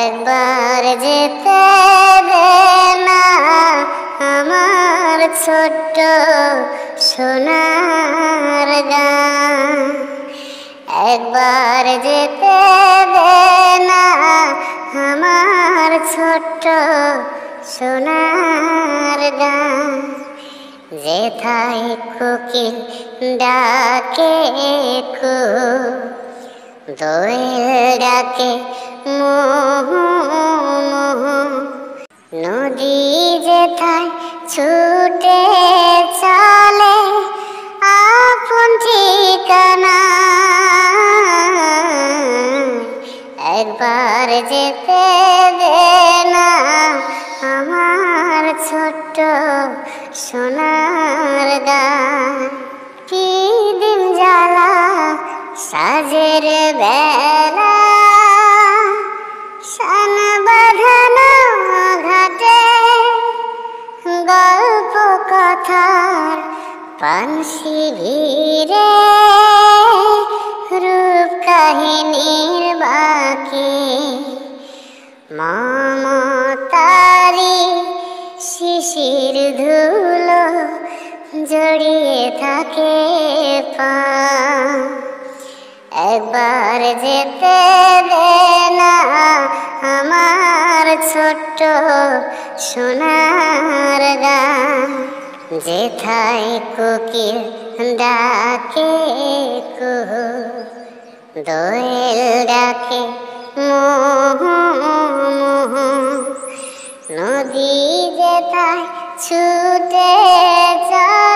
একবার যেতে দে না আমার ছোট্ট সোনার গান, একবার যেতে দে না আমার ছোট্ট সোনার গান। যেথায় কোকিল ডাকে কো, দোয়েল ডাকে মোহো মোহো, নদী যেথায় ছুটে চলে আপন ঠিকানা। একবার যেতে দে না আমার ছোট্ট সোনার গান। কি দিন জ্বালা সাজের বেলা, শান বাঁধানো ঘাটে গল্প কথার পানসি ভিড়ে, রূপ কাহিনীর বাকি মমতারি শিশির ধুলো জড়িয়ে থাকে পা। একবার যেতে দে না আমার ছোট্ট সোনার গান। যেথায় কোকিল ডাকে কুহু, দোয়েল ডাকে মোহো মোহো, নদী যেথায় ছুটে চলে